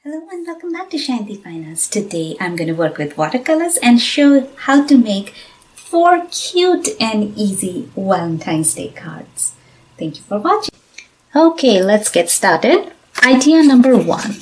Hello and welcome back to Shanti Finance. Today I'm going to work with watercolors and show how to make 4 cute and easy Valentine's Day cards. Thank you for watching. Okay, let's get started. Idea number 1.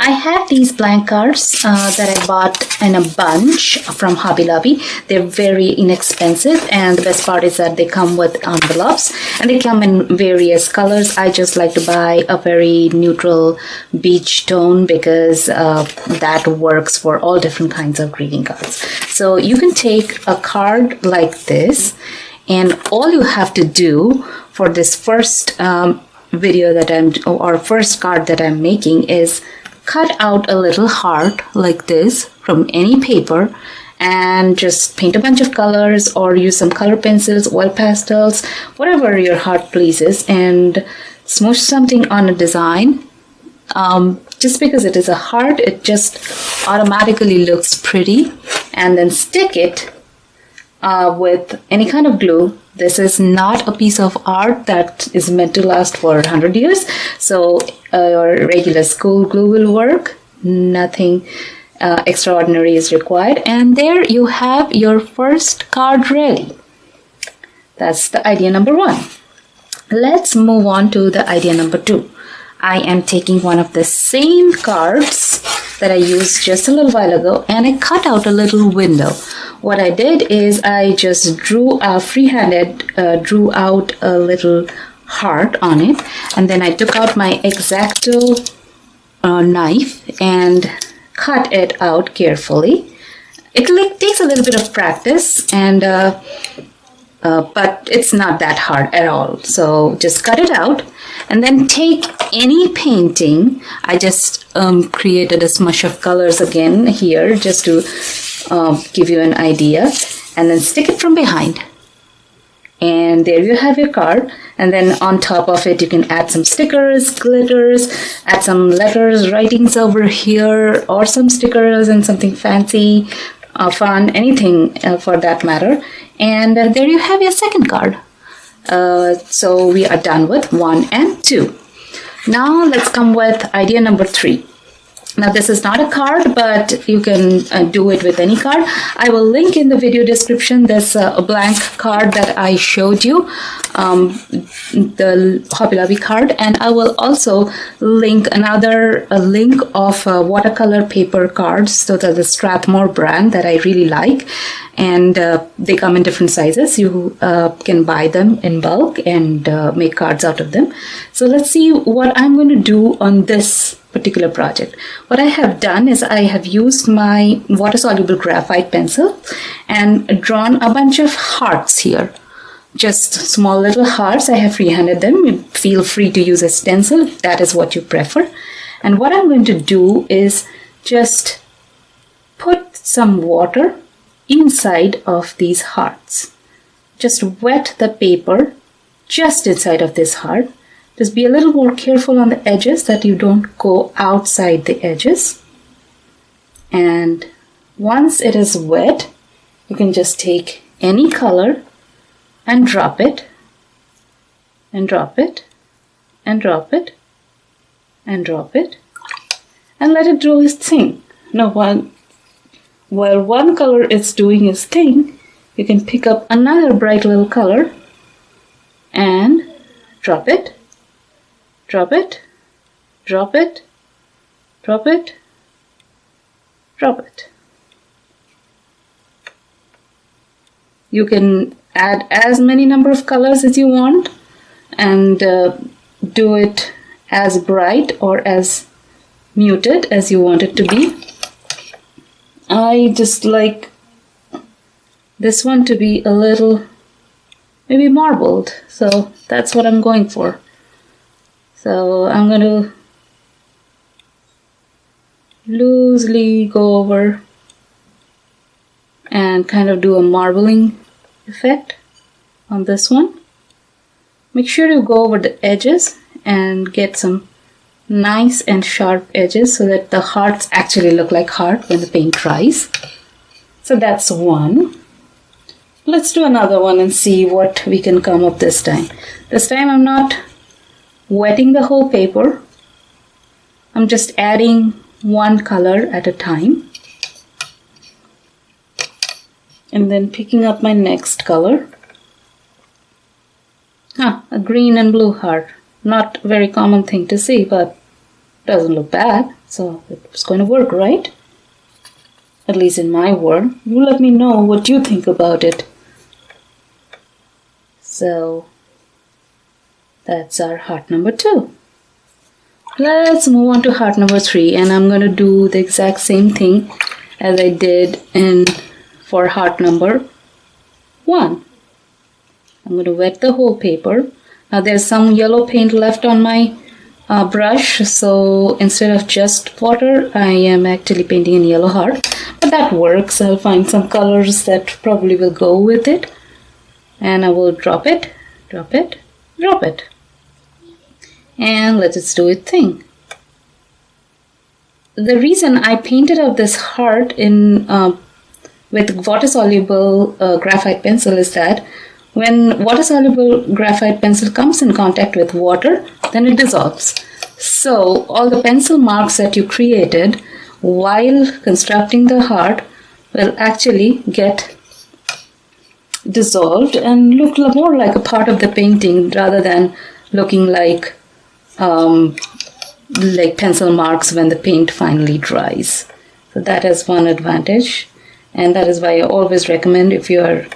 I have these blank cards that I bought in a bunch from Hobby Lobby. They're very inexpensive, and the best part is that they come with envelopes and they come in various colors. I just like to buy a very neutral beige tone because that works for all different kinds of greeting cards. So you can take a card like this, and all you have to do for this first video that or first card that I'm making is cut out a little heart like this from any paper and just paint a bunch of colors or use some color pencils, oil pastels, whatever your heart pleases, and smoosh something on a design. Just because it is a heart, it just automatically looks pretty, and then stick it with any kind of glue. This is not a piece of art that is meant to last for 100 years, so your regular school glue will work. Nothing extraordinary is required, and there you have your first card ready. That's the idea number 1. Let's move on to the idea number 2. I am taking one of the same cards that I used just a little while ago, and I cut out a little window. What I did is I just drew out a little heart on it, and then I took out my X-Acto knife and cut it out carefully. It takes a little bit of practice, and but it's not that hard at all. So just cut it out and then take any painting. I just created a smush of colors again here just to give you an idea, and then stick it from behind. And there you have your card, and then on top of it you can add some stickers, glitters, add some letters, writings over here, or some stickers and something fancy, fun, anything for that matter. And there you have your second card. So we are done with 1 and 2. Now let's come with idea number 3. Now this is not a card, but you can do it with any card. I will link in the video description this a blank card that I showed you, the Hobby Lobby card, and I will also link a link of watercolor paper cards. So that's the Strathmore brand that I really like, and they come in different sizes. You can buy them in bulk and make cards out of them. So let's see what I'm going to do on this particular project. What I have done is I have used my water-soluble graphite pencil and drawn a bunch of hearts here. Just small little hearts. I have freehanded them. You feel free to use a stencil if that is what you prefer. And what I'm going to do is just put some water inside of these hearts. Just wet the paper just inside of this heart. Just be a little more careful on the edges that you don't go outside the edges. And once it is wet, you can just take any color and drop it, and drop it, and drop it, and drop it, and let it do its thing. Now while one color is doing its thing, you can pick up another bright little color and drop it, drop it, drop it, drop it, drop it. You can add as many number of colors as you want and do it as bright or as muted as you want it to be. I just like this one to be a little maybe marbled, so that's what I'm going for. So I'm going to loosely go over and kind of do a marbling effect on this one. Make sure you go over the edges and get some nice and sharp edges so that the hearts actually look like heart when the paint dries. So that's one. Let's do another one and see what we can come up this time. This time I'm not wetting the whole paper. I'm just adding one color at a time. And then picking up my next color. A green and blue heart. Not a very common thing to see, but doesn't look bad. So it's going to work, right? At least in my world. You let me know what you think about it. So that's our heart number 2. Let's move on to heart number 3, and I'm going to do the exact same thing as I did for heart number 1. I'm going to wet the whole paper. Now there's some yellow paint left on my brush, so instead of just water, I am actually painting in yellow heart. But that works. I'll find some colors that probably will go with it. And I will drop it, drop it, drop it. And let it do its thing. The reason I painted out this heart with water-soluble graphite pencil is that when water-soluble graphite pencil comes in contact with water, then it dissolves. So all the pencil marks that you created while constructing the heart will actually get dissolved and look more like a part of the painting rather than looking like pencil marks when the paint finally dries. So that is one advantage, and that is why I always recommend, if you are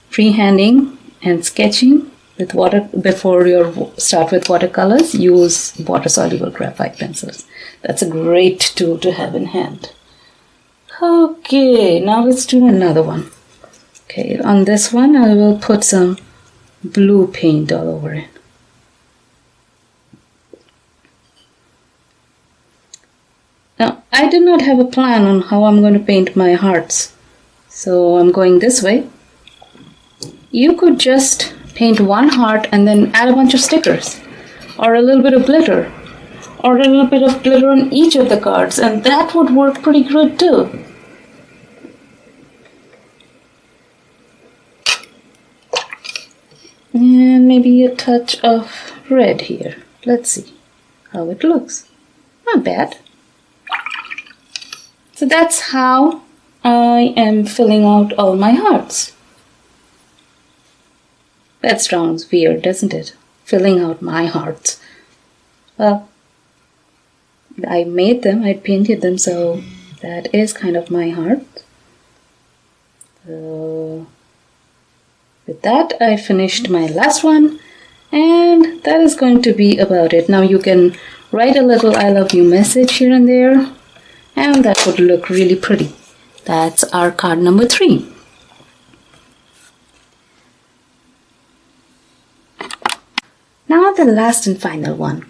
freehanding and sketching with water before you start with watercolors, use water-soluble graphite pencils. That's a great tool to have in hand. Okay, now let's do another one. Okay, on this one I will put some blue paint all over it. Now, I did not have a plan on how I'm going to paint my hearts, so I'm going this way. You could just paint one heart and then add a bunch of stickers, or a little bit of glitter, or a little bit of glitter on each of the cards, and that would work pretty good too. And maybe a touch of red here. Let's see how it looks. Not bad. So that's how I am filling out all my hearts. That sounds weird, doesn't it? Filling out my hearts. Well, I made them, I painted them, so that is kind of my heart. So with that, I finished my last one, and that is going to be about it. Now you can write a little I love you message here and there, and that would look really pretty. That's our card number 3. Now the last and final one.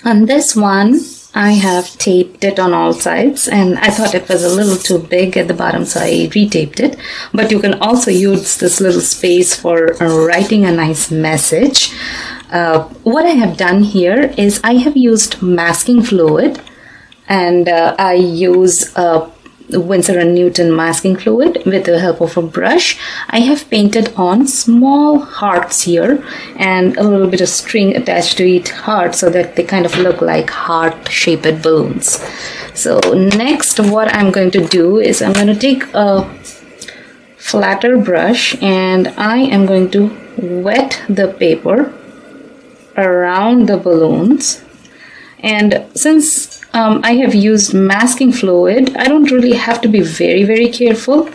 On this one, I have taped it on all sides, and I thought it was a little too big at the bottom, so I retaped it. But you can also use this little space for writing a nice message. What I have done here is I have used masking fluid, and I use Winsor & Newton masking fluid with the help of a brush. I have painted on small hearts here and a little bit of string attached to each heart so that they kind of look like heart-shaped balloons. So next, what I'm going to do is I'm going to take a flatter brush and I am going to wet the paper around the balloons. And since I have used masking fluid, I don't really have to be very careful,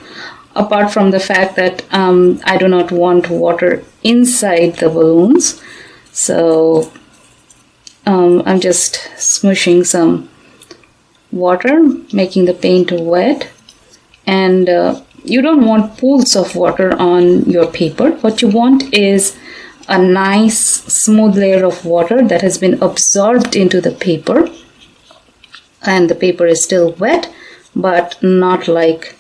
apart from the fact that I do not want water inside the balloons. So I'm just smooshing some water, making the paint wet. And you don't want pools of water on your paper. What you want is a nice smooth layer of water that has been absorbed into the paper. And the paper is still wet, but not like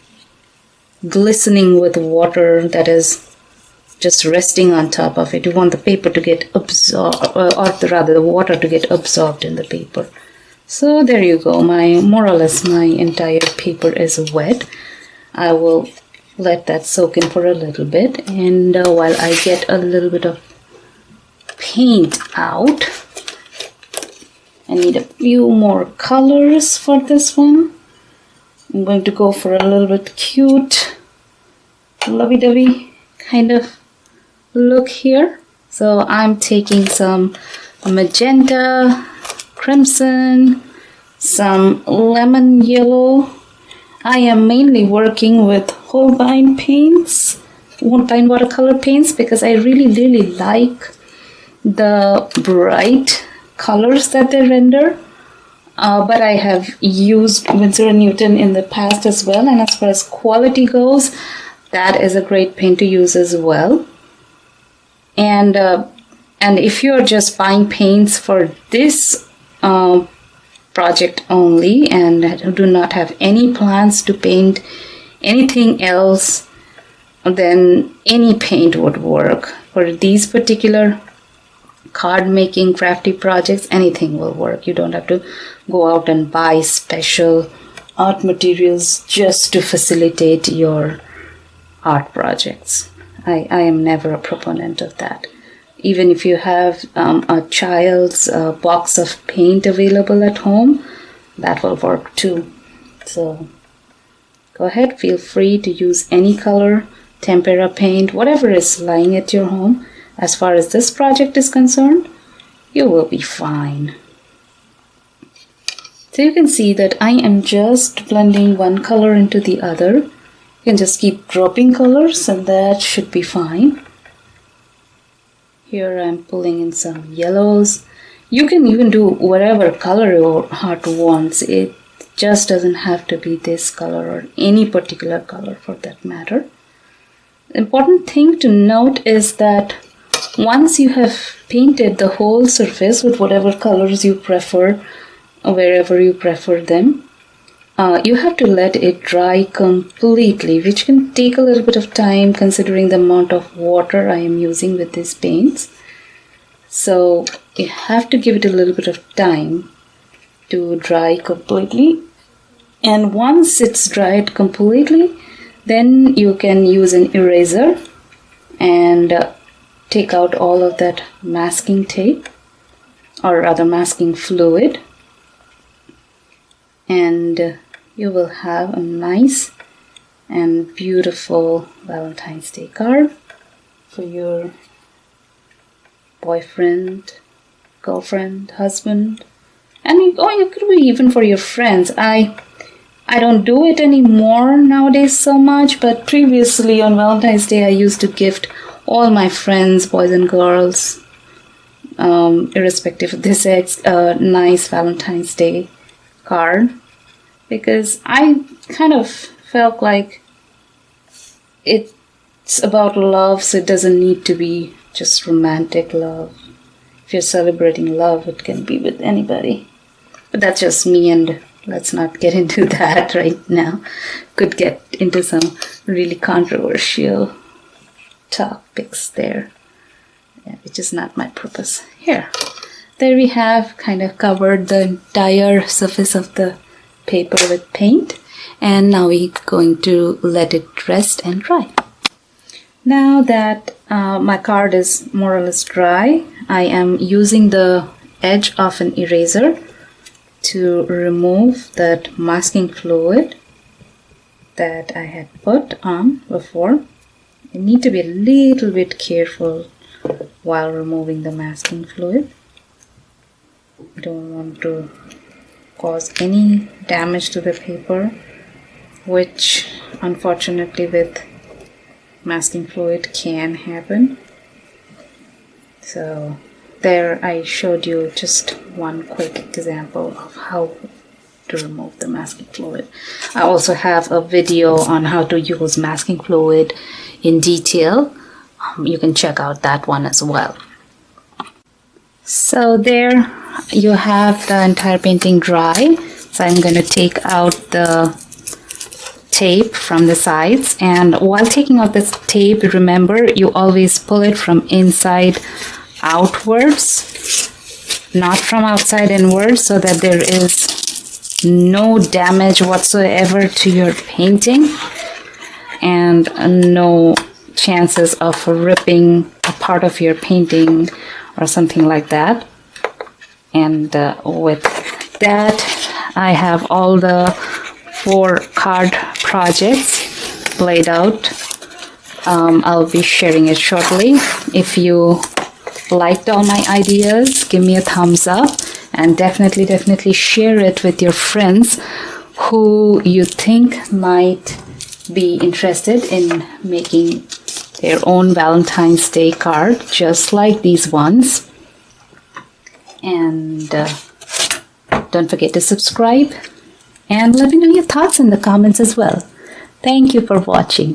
glistening with water that is just resting on top of it. You want the paper to get absorbed, or rather the water to get absorbed in the paper. So there you go. More or less my entire paper is wet. I will let that soak in for a little bit, and while I get a little bit of paint out, I need a few more colors for this one. I'm going to go for a little bit cute, lovey-dovey kind of look here. So I'm taking some magenta, crimson, some lemon yellow. I am mainly working with Holbein paints, Holbein watercolor paints, because I really like the bright colors that they render. But I have used Winsor & Newton in the past as well, and as far as quality goes, that is a great paint to use as well. And if you're just buying paints for this project only and do not have any plans to paint anything else, then any paint would work. For these particular card making crafty projects, anything will work. You don't have to go out and buy special art materials just to facilitate your art projects. I am never a proponent of that. Even if you have a child's box of paint available at home, that will work too. So go ahead, feel free to use any color, tempera paint, whatever is lying at your home. As far as this project is concerned, you will be fine. So you can see that I am just blending one color into the other. You can just keep dropping colors and that should be fine. Here I'm pulling in some yellows. You can even do whatever color your heart wants. It just doesn't have to be this color or any particular color for that matter. The important thing to note is that once you have painted the whole surface with whatever colors you prefer, wherever you prefer them, you have to let it dry completely, which can take a little bit of time considering the amount of water I am using with these paints. So you have to give it a little bit of time to dry completely. And once it's dried completely, then you can use an eraser and take out all of that masking tape, or rather masking fluid, and you will have a nice and beautiful Valentine's Day card for your boyfriend, girlfriend, husband, and it could be even for your friends. I don't do it anymore nowadays so much, but previously on Valentine's Day I used to gift all my friends, boys and girls, irrespective of their sex, a nice Valentine's Day card, because I kind of felt like it's about love, so it doesn't need to be just romantic love. If you're celebrating love, it can be with anybody. But that's just me, and let's not get into that right now. Could get into some really controversial topics there, which is not my purpose here. There we have kind of covered the entire surface of the paper with paint, and now we're going to let it rest and dry. Now that my card is more or less dry, I am using the edge of an eraser to remove that masking fluid that I had put on before. You need to be a little bit careful while removing the masking fluid. You don't want to cause any damage to the paper, which unfortunately with masking fluid can happen. So there I showed you just one quick example of how to remove the masking fluid. I also have a video on how to use masking fluid in detail. You can check out that one as well. So there you have the entire painting dry. So I'm going to take out the tape from the sides, and while taking out this tape, remember you always pull it from inside outwards, not from outside inwards, so that there is no damage whatsoever to your painting and no chances of ripping a part of your painting or something like that. And with that, I have all the 4 card projects laid out. I'll be sharing it shortly. If you liked all my ideas, give me a thumbs up, and definitely share it with your friends who you think might be interested in making their own Valentine's Day card, just like these ones. And don't forget to subscribe, and let me know your thoughts in the comments as well. Thank you for watching.